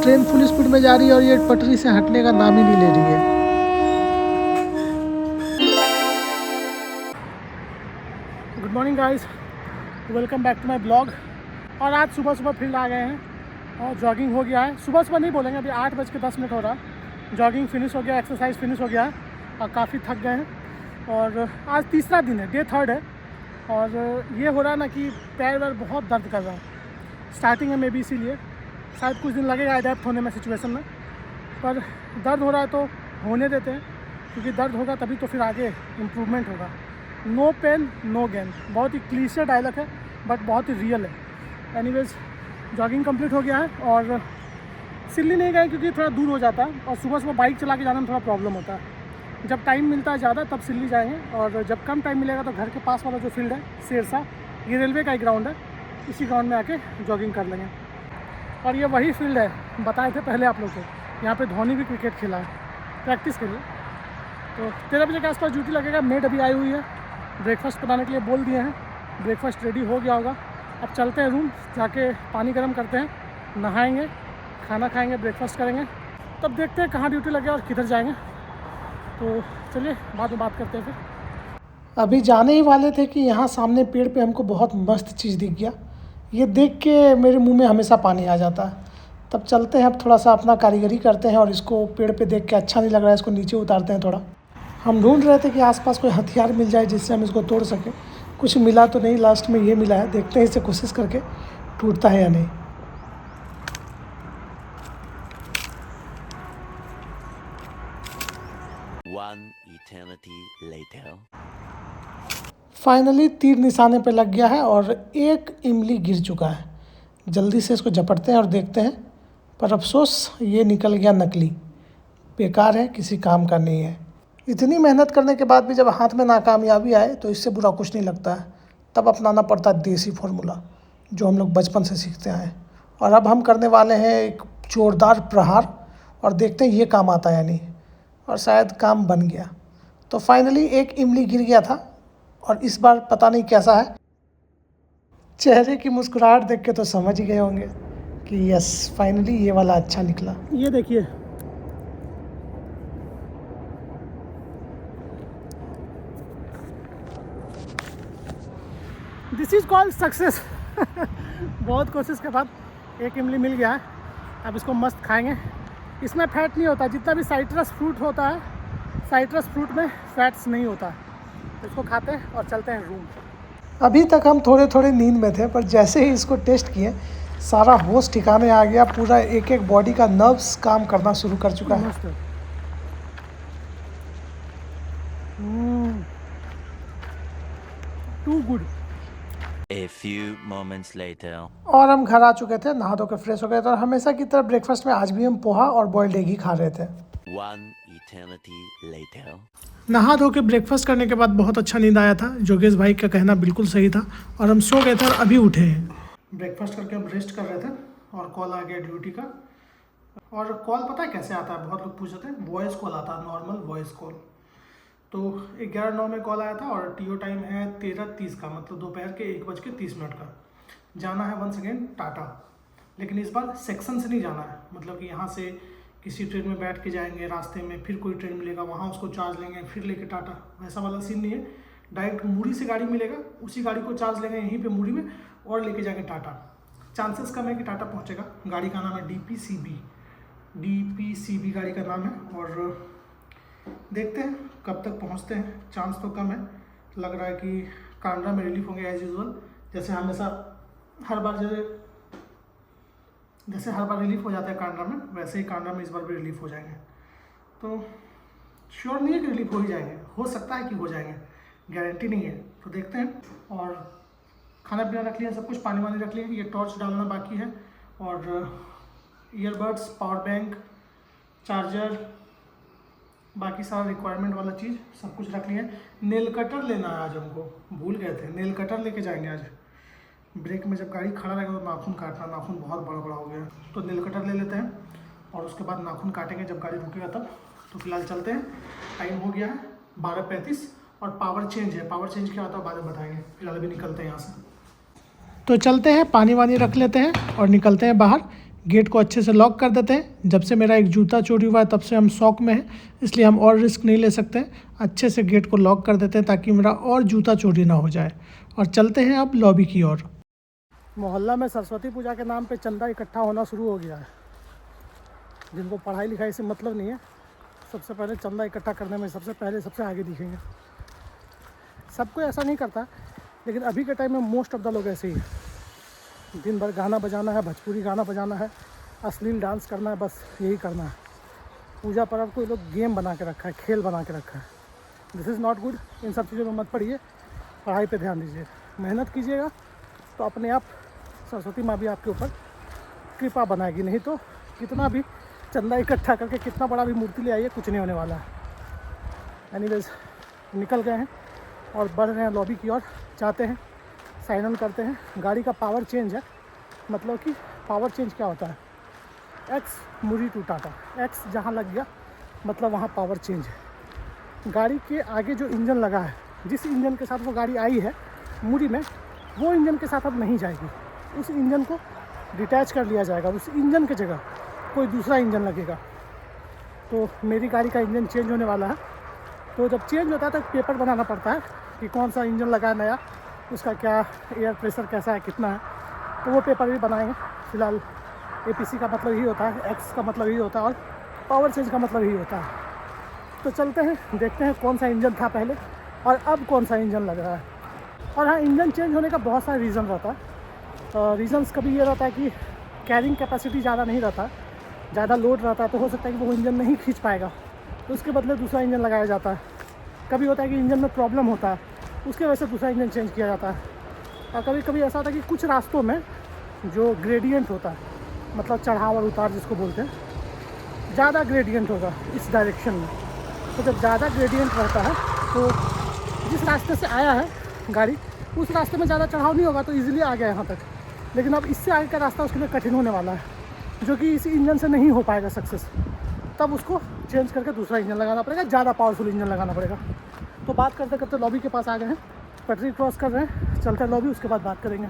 Train full speed में जा रही है और ये पटरी से हटने का नाम ही नहीं ले रही है। Good morning guys, welcome back to my blog. और आज सुबह सुबह फील्ड आ गए हैं और जॉगिंग हो गया है। सुबह सुबह नहीं बोलेंगे, अभी 8:10 हो रहा। जॉगिंग फिनिश हो गया, एक्सरसाइज फिनिश हो गया है और काफ़ी थक गए हैं। और आज तीसरा दिन है, डे 3 है। और ये हो रहा है ना कि पैर वैर बहुत दर्द कर रहा है। स्टार्टिंग है मे बी, इसीलिए शायद कुछ दिन लगेगा अडेप्ट होने में सिचुएशन में। पर दर्द हो रहा है तो होने देते हैं, क्योंकि दर्द होगा तभी तो फिर आगे इम्प्रूवमेंट होगा। नो पेन नो गेन, बहुत ही क्लीशे डायलॉग है बट बहुत ही रियल है। एनीवेज, जॉगिंग कंप्लीट हो गया है और सिल्ली नहीं गए क्योंकि थोड़ा दूर हो जाता है और सुबह सुबह बाइक चला के जाने में थोड़ा प्रॉब्लम होता है। जब टाइम मिलता है ज़्यादा तब सिल्ली जाएंगे, और जब कम टाइम मिलेगा तो घर के पास वाला जो फील्ड है शेरसा, ये रेलवे का ही ग्राउंड है, इसी ग्राउंड में आके जॉगिंग कर लेंगे। और ये वही फील्ड है, बताए थे पहले आप लोग को, यहाँ पे धोनी भी क्रिकेट खेला है प्रैक्टिस के लिए। तो 13 बजे के आसपास ड्यूटी लगेगा। मेड अभी आई हुई है, ब्रेकफास्ट बनाने के लिए बोल दिए हैं। ब्रेकफास्ट रेडी हो गया होगा। अब चलते हैं रूम, जाके पानी गर्म करते हैं, नहाएंगे, खाना खाएंगे, ब्रेकफास्ट करेंगे, तब देखते हैं कहाँ ड्यूटी लगे और किधर जाएंगे। तो चलिए बाद में बात करते हैं फिर। अभी जाने ही वाले थे कि यहाँ सामने पेड़ पे हमको बहुत मस्त चीज़ दिख गया। ये देख के मेरे मुंह में हमेशा पानी आ जाता है। तब चलते हैं, अब थोड़ा सा अपना कारीगरी करते हैं। और इसको पेड़ पे देख के अच्छा नहीं लग रहा है, इसको नीचे उतारते हैं थोड़ा। हम ढूंढ रहे थे कि आसपास कोई हथियार मिल जाए जिससे हम इसको तोड़ सकें। कुछ मिला तो नहीं, लास्ट में ये मिला है। देखते हैं इसे कोशिश करके टूटता है या नहीं। One eternity later. फाइनली तीर निशाने पे लग गया है और एक इमली गिर चुका है। जल्दी से इसको झपटते हैं और देखते हैं। पर अफसोस ये निकल गया नकली, बेकार है, किसी काम का नहीं है। इतनी मेहनत करने के बाद भी जब हाथ में नाकामयाबी आए तो इससे बुरा कुछ नहीं लगता है। तब अपनाना पड़ता है देसी फार्मूला, जो हम लोग बचपन से सीखते आए हैं। और अब हम करने वाले हैं एक जोरदार प्रहार, और देखते हैं ये काम आता है या नहीं। और शायद काम बन गया। तो फाइनली एक इमली गिर गया था, और इस बार पता नहीं कैसा है। चेहरे की मुस्कुराहट देख के तो समझ ही गए होंगे कि यस, फाइनली ये वाला अच्छा निकला। ये देखिए, दिस इज़ कॉल्ड सक्सेस। बहुत कोशिश के बाद एक इमली मिल गया है। अब इसको मस्त खाएंगे। इसमें फैट नहीं होता, जितना भी साइट्रस फ्रूट होता है, साइट्रस फ्रूट में फैट्स नहीं होता। तो इसको खाते हैं और चलते हैं रूम। अभी तक हम थोड़े थोड़े नींद में थे, पर जैसे ही इसको टेस्ट किए सारा होश ठिकाने आ गया। पूरा एक एक बॉडी का नर्व्स काम करना शुरू कर चुका है। Too good. A few moments later. और हम घर आ चुके थे, नहा धो के फ्रेश हो गए थे। और हमेशा की तरह ब्रेकफास्ट में आज भी हम पोहा और बॉइल्ड एग ही खा रहे थे। One eternity later. नहा धो के ब्रेकफास्ट करने के बाद बहुत अच्छा नींद आया था। जोगेश भाई का कहना बिल्कुल सही था, और हम सो गए थे और अभी उठे हैं। ब्रेकफास्ट करके हम रेस्ट कर रहे थे और कॉल आ गया ड्यूटी का। और कॉल पता है कैसे आता है, बहुत लोग पूछते हैं। वॉइस कॉल आता है, नॉर्मल वॉइस कॉल। तो 11:09 में कॉल आया था और टीओ टाइम है 13:30 का, मतलब दोपहर के 1:30 का। जाना है वंस अगेन टाटा, लेकिन इस बार सेक्शन से नहीं जाना है। मतलब कि यहाँ से किसी ट्रेन में बैठ के जाएंगे, रास्ते में फिर कोई ट्रेन मिलेगा, वहाँ उसको चार्ज लेंगे, फिर लेके टाटा, वैसा वाला सीन नहीं है। डायरेक्ट मुरी से गाड़ी मिलेगा, उसी गाड़ी को चार्ज लेंगे यहीं पे मुरी में और लेके जाएंगे टाटा। चांसेस कम है कि टाटा पहुँचेगा। गाड़ी का नाम है डीपीसीबी गाड़ी का नाम है। और देखते हैं कब तक पहुंचते हैं। चांस तो कम है। लग रहा है कि कांड्रा में रिलीफ होंगे एज यूजुअल, जैसे हमेशा हर बार जैसे हर बार रिलीफ हो जाता है कांड्रा में, वैसे ही कांड्रा में इस बार भी रिलीफ हो जाएंगे। तो श्योर नहीं है कि रिलीफ हो ही जाएंगे, हो सकता है कि हो जाएंगे, गारंटी नहीं है। तो देखते हैं। और खाना पीना रख लिया, सब कुछ, पानी वानी रख लिया। ये टॉर्च डालना बाकी है, और ईयरबड्स, पावर बैंक, चार्जर, बाकी सारा रिक्वायरमेंट वाला चीज़ सब कुछ रख लिया है। नेल कटर लेना है आज, हमको भूल गए थे। नेल कटर लेके जाएंगे आज। ब्रेक में जब गाड़ी खड़ा रहेगा तो नाखून काटना, नाखून बहुत बड़ा बड़ा हो गया है, तो नेल कटर ले लेते हैं और उसके बाद नाखून काटेंगे जब गाड़ी रुकेगा तब। तो फिलहाल चलते हैं। टाइम हो गया है 12:35 और पावर चेंज है। पावर चेंज क्या होता है बाद में बताएंगे, फिलहाल अभी निकलते हैं यहाँ से। तो चलते हैं, पानी वानी रख लेते हैं और निकलते हैं बाहर। गेट को अच्छे से लॉक कर देते हैं। जब से मेरा एक जूता चोरी हुआ है तब से हम शौक में हैं, इसलिए हम और रिस्क नहीं ले सकते। अच्छे से गेट को लॉक कर देते हैं ताकि मेरा और जूता चोरी ना हो जाए। और चलते हैं अब लॉबी की ओर। मोहल्ला में सरस्वती पूजा के नाम पे चंदा इकट्ठा होना शुरू हो गया है। जिनको पढ़ाई लिखाई से मतलब नहीं है, सबसे पहले चंदा इकट्ठा करने में सबसे आगे दिखेंगे। सबको ऐसा नहीं करता, लेकिन अभी के टाइम में मोस्ट ऑफ द लोग ऐसे ही हैं। दिन भर गाना बजाना है, भोजपुरी गाना बजाना है, अश्लील डांस करना है, बस यही करना है। पूजा पर्व को ये लोग गेम बना के रखा है, खेल बना के रखा है। This is not good. इन सब चीज़ों में मत पड़िए, पढ़ाई पे ध्यान दीजिए, मेहनत कीजिएगा तो अपने आप सरस्वती माँ भी आपके ऊपर कृपा बनाएगी। नहीं तो कितना भी चंदा इकट्ठा करके कितना बड़ा भी मूर्ति ले आइए, कुछ नहीं होने वाला है। एनीवेज निकल गए हैं और बढ़ रहे हैं लॉबी की ओर। जाते हैं, साइन ऑन करते हैं। गाड़ी का पावर चेंज है, मतलब कि पावर चेंज क्या होता है, ex Muri to Tata, ex जहाँ लग गया मतलब वहाँ पावर चेंज है। गाड़ी के आगे जो इंजन लगा है, जिस इंजन के साथ वो गाड़ी आई है मुरी में, वो इंजन के साथ अब नहीं जाएगी। उस इंजन को डिटैच कर लिया जाएगा, उस इंजन की जगह कोई दूसरा इंजन लगेगा। तो मेरी गाड़ी का इंजन चेंज होने वाला है। तो जब चेंज होता है तो पेपर बनाना पड़ता है कि कौन सा इंजन लगा है नया, उसका क्या एयर प्रेशर कैसा है, कितना है। तो वो पेपर भी बनाएंगे। फ़िलहाल APC का मतलब यही होता है, एक्स का मतलब यही होता है, और पावर चेंज का मतलब यही होता है। तो चलते हैं, देखते हैं कौन सा इंजन था पहले और अब कौन सा इंजन लग रहा है। और हाँ, इंजन चेंज होने का बहुत सारा रीज़न रहता है। रीज़न्स कभी ये रहता है कि कैरिंग कैपेसिटी ज़्यादा नहीं रहता, ज़्यादा लोड रहता है, तो हो सकता है कि वो इंजन नहीं खींच पाएगा, तो उसके बदले दूसरा इंजन लगाया जाता है। कभी होता है कि इंजन में प्रॉब्लम होता है, उसके वजह से दूसरा इंजन चेंज किया जाता है। और कभी कभी ऐसा होता है कि कुछ रास्तों में जो ग्रेडियंट होता है, मतलब चढ़ाव और उतार जिसको बोलते हैं, ज़्यादा ग्रेडियंट होगा इस डायरेक्शन में। तो जब ज़्यादा ग्रेडियंट रहता है तो जिस रास्ते से आया है गाड़ी, उस रास्ते में ज़्यादा चढ़ाव नहीं होगा, तो ईज़िली आ गया यहाँ तक। लेकिन अब इससे आगे का रास्ता उसके लिए कठिन होने वाला है, जो कि इसी इंजन से नहीं हो पाएगा सक्सेस। तब उसको चेंज करके दूसरा इंजन लगाना पड़ेगा, ज़्यादा पावरफुल इंजन लगाना पड़ेगा। तो बात करते करते लॉबी के पास आ गए हैं, पटरी क्रॉस कर रहे हैं, चलते हैं लॉबी, उसके बाद बात करेंगे।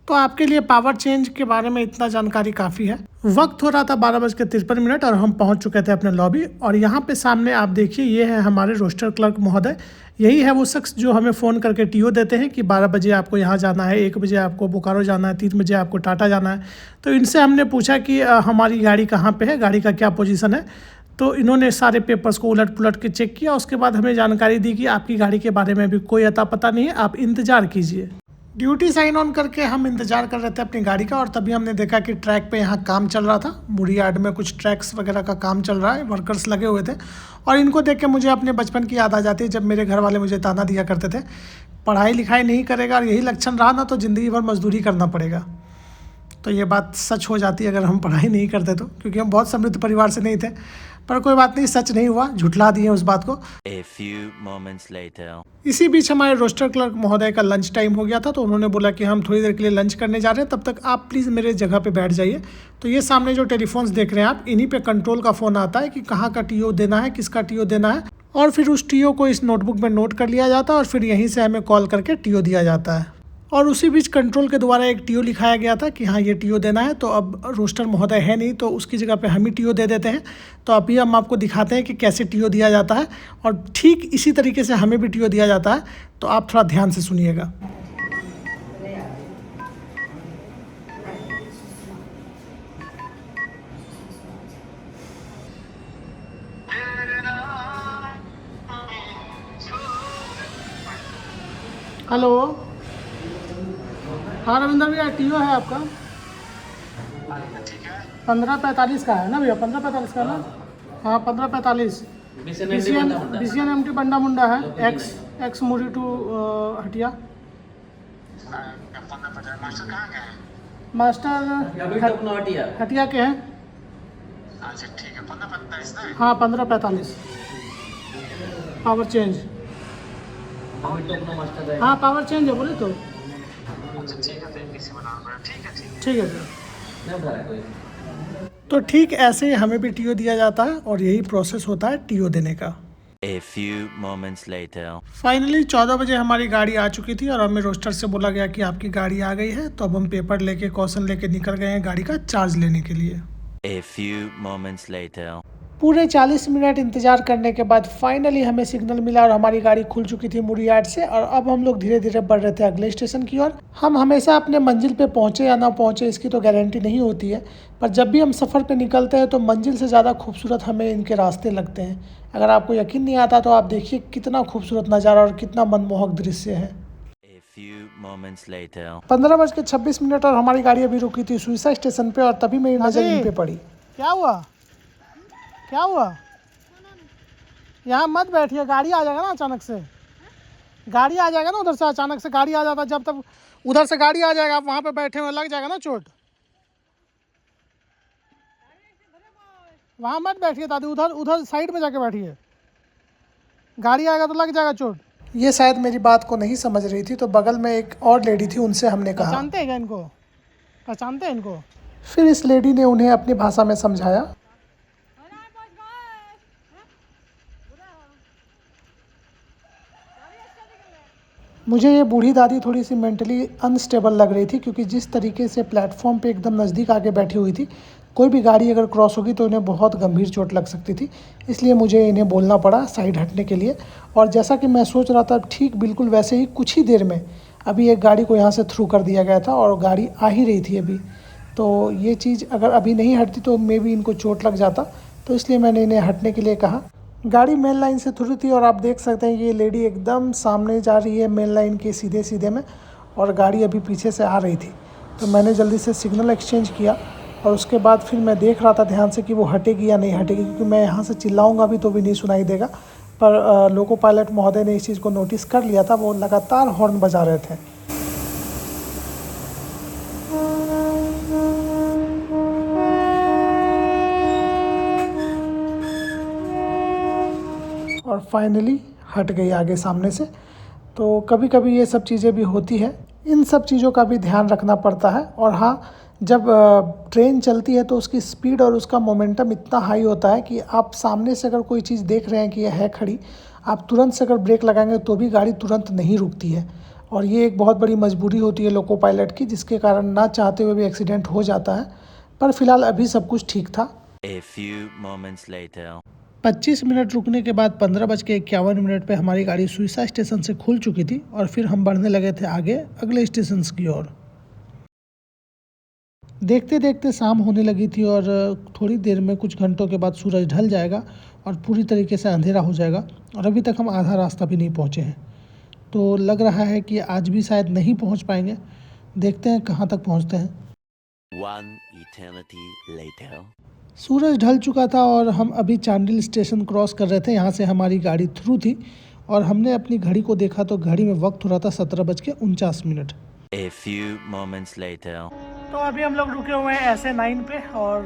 तो आपके लिए पावर चेंज के बारे में इतना जानकारी काफ़ी है। वक्त हो रहा था 12:53 और हम पहुंच चुके थे अपने लॉबी। और यहाँ पे सामने आप देखिए, ये है हमारे रोस्टर क्लर्क महोदय। यही है वो शख्स जो हमें फ़ोन करके TO देते हैं कि 12 बजे आपको यहाँ जाना है, 1 बजे आपको बोकारो जाना है, 3 बजे आपको टाटा जाना है। तो इनसे हमने पूछा कि हमारी गाड़ी कहाँ पे है, गाड़ी का क्या पोजीशन है। तो इन्होंने सारे पेपर्स को उलट पुलट के चेक किया। उसके बाद हमें जानकारी दी कि आपकी गाड़ी के बारे में भी कोई अता पता नहीं है, आप इंतज़ार कीजिए। ड्यूटी साइन ऑन करके हम इंतज़ार कर रहे थे अपनी गाड़ी का, और तभी हमने देखा कि ट्रैक पे यहाँ काम चल रहा था। मुरी यार्ड में कुछ ट्रैक्स वगैरह का काम चल रहा है, वर्कर्स लगे हुए थे। और इनको देख के मुझे अपने बचपन की याद आ जाती है, जब मेरे घर वाले मुझे ताना दिया करते थे, पढ़ाई लिखाई नहीं करेगा और यही लक्षण रहा ना तो ज़िंदगी भर मजदूरी करना पड़ेगा। तो ये बात सच हो जाती है अगर हम पढ़ाई नहीं करते तो, क्योंकि हम बहुत समृद्ध परिवार से नहीं थे। पर कोई बात नहीं, सच नहीं हुआ, झुठला दिए उस बात को। A few moments later. इसी बीच हमारे रोस्टर क्लर्क महोदय का लंच टाइम हो गया था, तो उन्होंने बोला कि हम थोड़ी देर के लिए लंच करने जा रहे हैं, तब तक आप प्लीज़ मेरे जगह पे बैठ जाइए। तो ये सामने जो टेलीफोन्स देख रहे हैं आप, इन्हीं पे कंट्रोल का फ़ोन आता है कि कहाँ का TO देना है, किसका TO देना है, और फिर उस TO को इस नोटबुक में नोट कर लिया जाता है और फिर यहीं से हमें कॉल करके TO दिया जाता है। और उसी बीच कंट्रोल के द्वारा एक TO लिखाया गया था कि हाँ ये TO देना है। तो अब रोस्टर महोदय है नहीं, तो उसकी जगह पे हम ही TO दे देते हैं। तो अभी हम आपको दिखाते हैं कि कैसे TO दिया जाता है, और ठीक इसी तरीके से हमें भी TO दिया जाता है। तो आप थोड़ा ध्यान से सुनिएगा। हेलो, हाँ रविंदर भैया, TO है आपका 15:45 का है ना भैया, 15:45 का ना? हाँ 15:45। BCNMT बंडा मुंडा है, ex Muri to Hatia. Master Hatia के हैं। अच्छा ठीक है, 15:45 ना? हाँ 15:45 पावर चेंज। हाँ पावर चेंज है बोले तो। अच्छा ठीक है, तो किसी बना रहा है। ठीक है ठीक है सर। तो ठीक ऐसे ही हमें भी TO दिया जाता है, और यही प्रोसेस होता है TO देने का। A few moments later. Finally 14 बजे हमारी गाड़ी आ चुकी थी और हमें रोस्टर से बोला गया कि आपकी गाड़ी आ गई है। तो अब हम पेपर लेके कॉशन लेके निकल गए हैं गाड़ी का चार्ज लेने के लिए। A few moments later. पूरे 40 मिनट इंतज़ार करने के बाद फाइनली हमें सिग्नल मिला और हमारी गाड़ी खुल चुकी थी मुड़ियाड से। और अब हम लोग धीरे धीरे बढ़ रहे थे अगले स्टेशन की ओर। हम हमेशा अपने मंजिल पे पहुँचे या ना पहुँचे इसकी तो गारंटी नहीं होती है, पर जब भी हम सफ़र पे निकलते हैं तो मंजिल से ज़्यादा खूबसूरत हमें इनके रास्ते लगते हैं। अगर आपको यकीन नहीं आता तो आप देखिए कितना खूबसूरत नज़ारा और कितना मनमोहक दृश्य है। A few moments later. 15:26 और हमारी गाड़ी अभी रुकी थी सुइसा स्टेशन पे और तभी मेरी नज़र इन पे पड़ी। क्या हुआ? क्या हुआ? यहाँ मत बैठिए, गाड़ी आ जाएगा ना अचानक से। गाड़ी आ जाएगा ना उधर से, अचानक से गाड़ी आ जाता, जब तक उधर से गाड़ी आ जाएगा आप वहाँ पे बैठे हुए लग जाएगा ना चोट। वहाँ मत बैठिए दादी, उधर उधर साइड में जाके बैठिए, गाड़ी आएगा तो लग जाएगा चोट। ये शायद मेरी बात को नहीं समझ रही थी, तो बगल में एक और लेडी थी, उनसे हमने कहा पहचानते हैं क्या इनको? पहचानते हैं इनको? फिर इस लेडी ने उन्हें अपनी भाषा में समझाया। मुझे ये बूढ़ी दादी थोड़ी सी मेंटली अनस्टेबल लग रही थी, क्योंकि जिस तरीके से प्लेटफॉर्म पे एकदम नज़दीक आके बैठी हुई थी, कोई भी गाड़ी अगर क्रॉस होगी तो इन्हें बहुत गंभीर चोट लग सकती थी। इसलिए मुझे इन्हें बोलना पड़ा साइड हटने के लिए। और जैसा कि मैं सोच रहा था ठीक बिल्कुल वैसे ही कुछ ही देर में अभी एक गाड़ी को यहाँ से थ्रू कर दिया गया था और गाड़ी आ ही रही थी अभी। तो ये चीज़ अगर अभी नहीं हटती तो मे बी इनको चोट लग जाता, तो इसलिए मैंने इन्हें हटने के लिए कहा। गाड़ी मेन लाइन से थ्रू थी और आप देख सकते हैं कि ये लेडी एकदम सामने जा रही है मेन लाइन के सीधे सीधे में, और गाड़ी अभी पीछे से आ रही थी। तो मैंने जल्दी से सिग्नल एक्सचेंज किया और उसके बाद फिर मैं देख रहा था ध्यान से कि वो हटेगी या नहीं हटेगी, क्योंकि मैं यहाँ से चिल्लाऊंगा भी तो भी नहीं सुनाई देगा। पर लोको पायलट महोदय ने इस चीज़ को नोटिस कर लिया था, वो लगातार हॉर्न बजा रहे थे। और फाइनली हट गई आगे सामने से। तो कभी कभी ये सब चीज़ें भी होती है, इन सब चीज़ों का भी ध्यान रखना पड़ता है। और हाँ, जब ट्रेन चलती है तो उसकी स्पीड और उसका मोमेंटम इतना हाई होता है कि आप सामने से अगर कोई चीज़ देख रहे हैं कि यह है खड़ी, आप तुरंत से अगर ब्रेक लगाएंगे तो भी गाड़ी तुरंत नहीं रुकती है। और ये एक बहुत बड़ी मजबूरी होती है लोको पायलट की, जिसके कारण ना चाहते हुए भी एक्सीडेंट हो जाता है। पर फिलहाल अभी सब कुछ ठीक था। A few moments later. 25 minute रुकने के बाद 15:51 पे हमारी गाड़ी सुइसा स्टेशन से खुल चुकी थी और फिर हम बढ़ने लगे थे आगे अगले स्टेशन की ओर। देखते देखते शाम होने लगी थी और थोड़ी देर में, कुछ घंटों के बाद सूरज ढल जाएगा और पूरी तरीके से अंधेरा हो जाएगा। और अभी तक हम आधा रास्ता भी नहीं पहुँचे हैं, तो लग रहा है कि आज भी शायद नहीं पहुँच पाएंगे। देखते हैं कहाँ तक पहुँचते हैं। One eternity later. सूरज ढल चुका था और हम अभी चांडिल स्टेशन क्रॉस कर रहे थे। यहाँ से हमारी गाड़ी थ्रू थी और हमने अपनी घड़ी को देखा तो घड़ी में वक्त हो रहा था 17:49। A few moments later. तो अभी हम लोग रुके हुए हैं SA9 पे और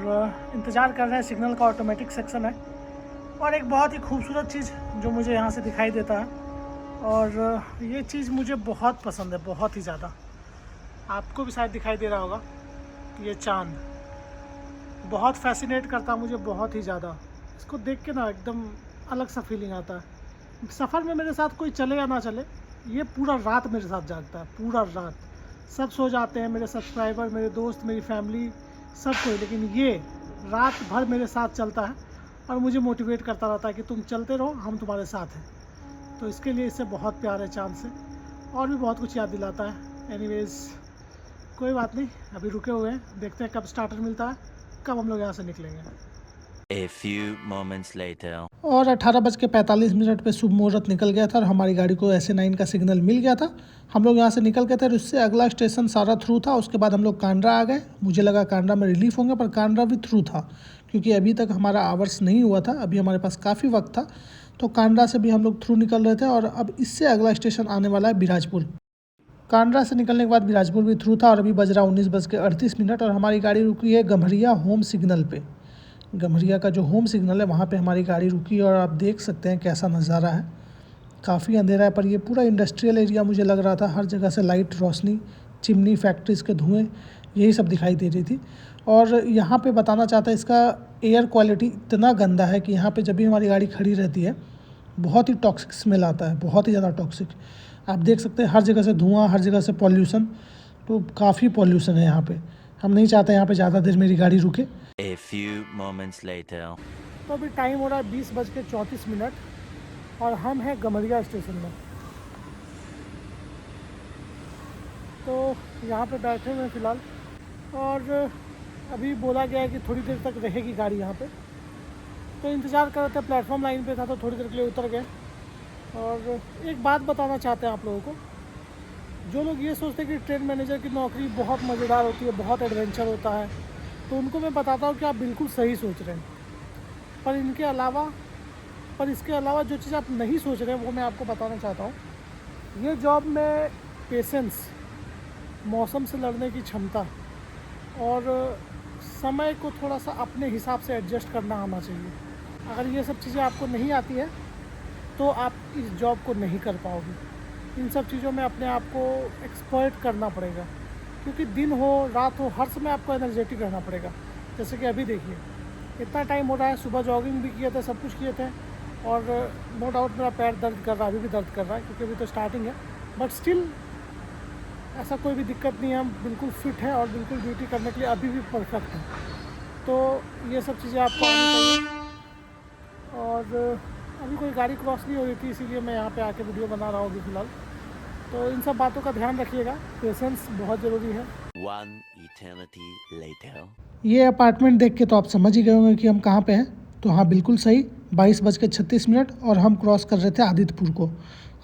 इंतज़ार कर रहे हैं। सिग्नल का ऑटोमेटिक सेक्शन है और एक बहुत ही खूबसूरत चीज़ जो मुझे यहाँ से दिखाई देता है, और ये चीज़ मुझे बहुत पसंद है, बहुत ही ज़्यादा। आपको भी शायद दिखाई दे रहा होगा, ये चाँद बहुत फैसिनेट करता है मुझे, बहुत ही ज़्यादा। इसको देख के ना एकदम अलग सा फीलिंग आता है। सफ़र में मेरे साथ कोई चले या ना चले, ये पूरा रात मेरे साथ जागता है, पूरा रात। सब सो जाते हैं, मेरे सब्सक्राइबर, मेरे दोस्त, मेरी फैमिली, सब कोई, लेकिन ये रात भर मेरे साथ चलता है और मुझे मोटिवेट करता रहता है कि तुम चलते रहो, हम तुम्हारे साथ हैं। तो इसके लिए इससे बहुत प्यार है चाँद से, और भी बहुत कुछ याद दिलाता है। एनीवेज़ कोई बात नहीं, अभी रुके हुए हैं, देखते हैं कब स्टार्टर मिलता है, कब हम लोग यहाँ से निकलेंगे। A few moments later. और 18:45 पे शुभ मुहूर्त निकल गया था और हमारी गाड़ी को SA9 का सिग्नल मिल गया था। हम लोग यहाँ से निकल गए थे और उससे अगला स्टेशन सारा थ्रू था। उसके बाद हम लोग कांड्रा आ गए। मुझे लगा कांड्रा में रिलीफ होंगे, पर कांड्रा भी थ्रू था, क्योंकि अभी तक हमारा आवर्स नहीं हुआ था, अभी हमारे पास काफ़ी वक्त था। तो कांड्रा से भी हम लोग थ्रू निकल रहे थे और अब इससे अगला स्टेशन आने वाला है बिराजपुर। कांड्रा से निकलने के बाद बिराजपुर भी थ्रू था और अभी बज रहा 19:38 और हमारी गाड़ी रुकी है गम्हरिया होम सिग्नल पे। गम्हरिया का जो होम सिग्नल है वहाँ पे हमारी गाड़ी रुकी और आप देख सकते हैं कैसा नज़ारा है। काफ़ी अंधेरा है, पर ये पूरा इंडस्ट्रियल एरिया मुझे लग रहा था। हर जगह से लाइट, रोशनी, चिमनी, फैक्ट्रीज़ के धुएँ, यही सब दिखाई दे रही थी। और यहाँ पे बताना चाहता है, इसका एयर क्वालिटी इतना गंदा है कि यहाँ पे जब भी हमारी गाड़ी खड़ी रहती है बहुत ही टॉक्सिक स्मेल आता है, बहुत ही ज़्यादा टॉक्सिक। आप देख सकते हैं हर जगह से धुआं, हर जगह से पॉल्यूशन, तो काफ़ी पॉल्यूशन है यहाँ पे। हम नहीं चाहते यहाँ पे ज़्यादा देर मेरी गाड़ी रुके। A few moments later. तो अभी टाइम हो रहा है 20:34 और हम हैं गमरिया स्टेशन में। तो यहाँ पे बैठे हुए हैं फ़िलहाल, और अभी बोला गया है कि थोड़ी देर तक रहेगी गाड़ी यहाँ पे। तो इंतज़ार कर रहे थे, प्लेटफॉर्म लाइन पे था तो थोड़ी देर के लिए उतर गए। और एक बात बताना चाहते हैं आप लोगों को, जो लोग ये सोचते हैं कि ट्रेन मैनेजर की नौकरी बहुत मज़ेदार होती है, बहुत एडवेंचर होता है, तो उनको मैं बताता हूँ कि आप बिल्कुल सही सोच रहे हैं। पर इसके अलावा जो चीज़ आप नहीं सोच रहे हैं वो मैं आपको बताना चाहता हूँ। ये जॉब में पेशेंस, मौसम से लड़ने की क्षमता और समय को थोड़ा सा अपने हिसाब से एडजस्ट करना आना चाहिए। अगर ये सब चीज़ें आपको नहीं आती है तो आप इस जॉब को नहीं कर पाओगे। इन सब चीज़ों में अपने आप को एक्सपर्ट करना पड़ेगा, क्योंकि दिन हो रात हो हर समय आपको एनर्जेटिक रहना पड़ेगा। जैसे कि अभी देखिए इतना टाइम हो रहा है, सुबह जॉगिंग भी किए थे, सब कुछ किए थे, और नो डाउट मेरा पैर दर्द कर रहा है, अभी भी दर्द कर रहा है क्योंकि अभी तो स्टार्टिंग है। बट स्टिल ऐसा कोई भी दिक्कत नहीं है, हम बिल्कुल फिट है और बिल्कुल ड्यूटी करने के लिए अभी भी परफेक्ट है। तो ये सब चीज़ें आपको आनी चाहिए। और अभी कोई गाड़ी क्रॉस नहीं हो रही थी, इसीलिए मैं यहाँ पे आके वीडियो बना रहा हूँ अभी फ़िलहाल। तो इन सब बातों का ध्यान रखिएगा, पेशेंस बहुत ज़रूरी है। One eternity later. ये अपार्टमेंट देख के तो आप समझ ही गए होंगे कि हम कहाँ पे हैं। तो हाँ, बिल्कुल सही, 22:36 और हम क्रॉस कर रहे थे आदित्यपुर को।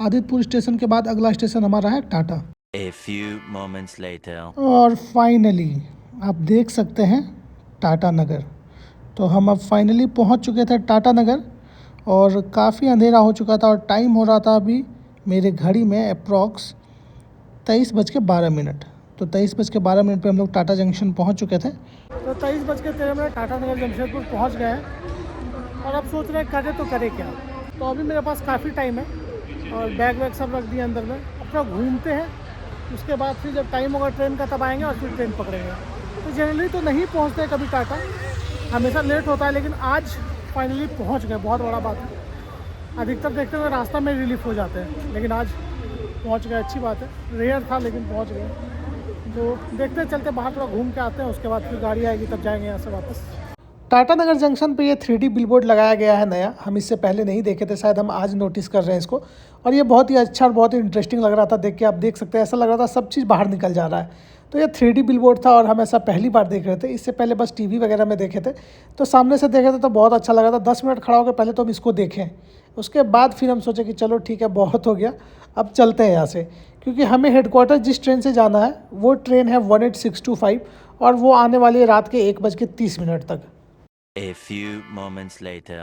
आदित्यपुर स्टेशन के बाद अगला स्टेशन हमारा है Tata. A few moments later. और फाइनली आप देख सकते हैं टाटा नगर। तो हम अब फाइनली पहुंच चुके थे टाटा नगर, और काफ़ी अंधेरा हो चुका था और टाइम हो रहा था अभी मेरे घड़ी में अप्रॉक्स 23:12। तो 23:12 पे हम लोग टाटा जंक्शन पहुंच चुके थे। तो 23:13 टाटा नगर जमशेदपुर पहुंच गए हैं, और अब सोच रहे हैं करे तो करे क्या। तो अभी मेरे पास काफ़ी टाइम है और बैग वैग सब रख दिए अंदर में। अपना घूमते हैं, उसके बाद फिर जब टाइम होगा ट्रेन का तब आएंगे और फिर ट्रेन पकड़ेंगे। तो जनरली तो नहीं पहुंचते कभी टाटा, हमेशा लेट होता है, लेकिन आज फाइनली पहुंच गए, बहुत बड़ा बात है। अधिकतर देखते हुए रास्ता में रिलीफ हो जाते हैं, लेकिन आज पहुंच गए, अच्छी बात है। रेयर था लेकिन पहुंच गए। तो देखते चलते बाहर थोड़ा घूम के आते हैं, उसके बाद फिर गाड़ी आएगी तब जाएंगे यहाँ से वापस। टाटा नगर जंक्शन पे ये 3D बिलबोर्ड लगाया गया है नया, हम इससे पहले नहीं देखे थे, शायद हम आज नोटिस कर रहे हैं इसको। और ये बहुत ही अच्छा और बहुत ही इंटरेस्टिंग लग रहा था देख के। आप देख सकते हैं ऐसा लग रहा था सब चीज़ बाहर निकल जा रहा है। तो ये 3D बिलबोर्ड था और हम ऐसा पहली बार देख रहे थे, इससे पहले बस टीवी वगैरह में देखे थे। तो सामने से देखे थे तो बहुत अच्छा लगा था। 10 मिनट खड़ा होकर पहले तो हम इसको देखें, उसके बाद फिर हम सोचे कि चलो ठीक है, बहुत हो गया, अब चलते हैं यहाँ से। क्योंकि हमें हेडक्वार्टर जिस ट्रेन से जाना है वो ट्रेन है 18625, और वो आने वाली है रात के 1:30 तक। A few moments later.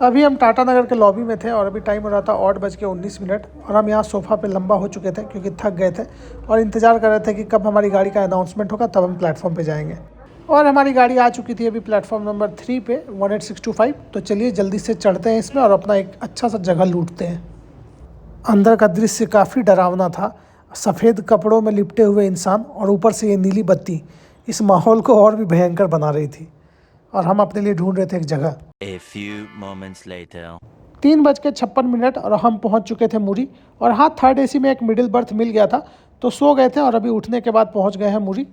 अभी हम टाटा नगर के लॉबी में थे और अभी टाइम हो रहा था 8:19 और हम यहाँ सोफ़ा पे लंबा हो चुके थे क्योंकि थक गए थे और इंतज़ार कर रहे थे कि कब हमारी गाड़ी का अनाउंसमेंट होगा, तब हम प्लेटफॉर्म पे जाएंगे। और हमारी गाड़ी आ चुकी थी अभी प्लेटफॉर्म नंबर 3 पे 18625। तो चलिए जल्दी से चढ़ते हैं इसमें और अपना एक अच्छा सा जगह लूटते हैं। अंदर का दृश्य काफ़ी डरावना था, सफ़ेद कपड़ों में लिपटे हुए इंसान और ऊपर से ये नीली बत्ती इस माहौल को और भी भयंकर बना रही थी, और हम अपने लिए ढूंढ रहे थे एक जगह। A few moments later. 3:56 और हम पहुंच चुके थे मुरी। और हाँ, 3rd AC में एक मिडिल बर्थ मिल गया था, तो सो गए थे और अभी उठने के बाद पहुंच गए हैं मुरी।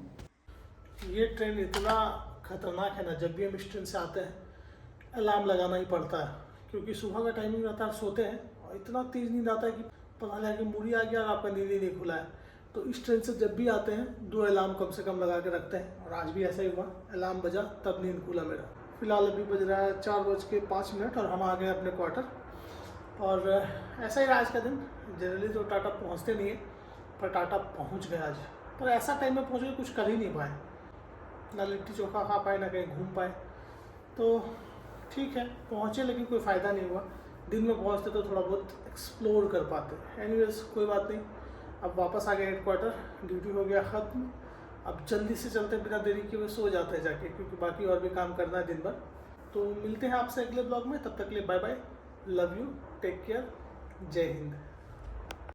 ये ट्रेन इतना खतरनाक है ना, जब भी हम इस ट्रेन से आते हैं अलार्म लगाना ही पड़ता है, क्योंकि सुबह का टाइमिंग रहता है, सोते हैं और इतना तेज़ नींद आता है कि पता लगा कि मुरी आ गया और आपका नींद ही नहीं खुला है। तो इस ट्रेन से जब भी आते हैं 2 अलार्म कम से कम लगा के रखते हैं, और आज भी ऐसा ही हुआ, अलार्म बजा तब नींद खुला मेरा। फिलहाल अभी बज रहा है 4:05 और हम आ गए अपने क्वार्टर। और ऐसा ही रहा आज का दिन। जनरली तो टाटा पहुंचते नहीं है, पर टाटा पहुंच गए आज। पर ऐसा टाइम में पहुंचे कुछ कर ही नहीं पाए, ना लिट्टी चोखा खा पाए, ना कहीं घूम पाए। तो ठीक है, पहुंचे लेकिन कोई फ़ायदा नहीं हुआ। दिन में पहुंचते तो थोड़ा बहुत एक्सप्लोर कर पाते। एनीवेज कोई बात नहीं, अब वापस आ गए हेडक्वार्टर, ड्यूटी हो गया ख़त्म। अब जल्दी से चलते, बिना देरी के हुए सो जाते हैं जाके, क्योंकि बाकी और भी काम करना है दिन भर। तो मिलते हैं आपसे अगले ब्लॉग में, तब तक के लिए bye bye, love you, take care, जय हिंद।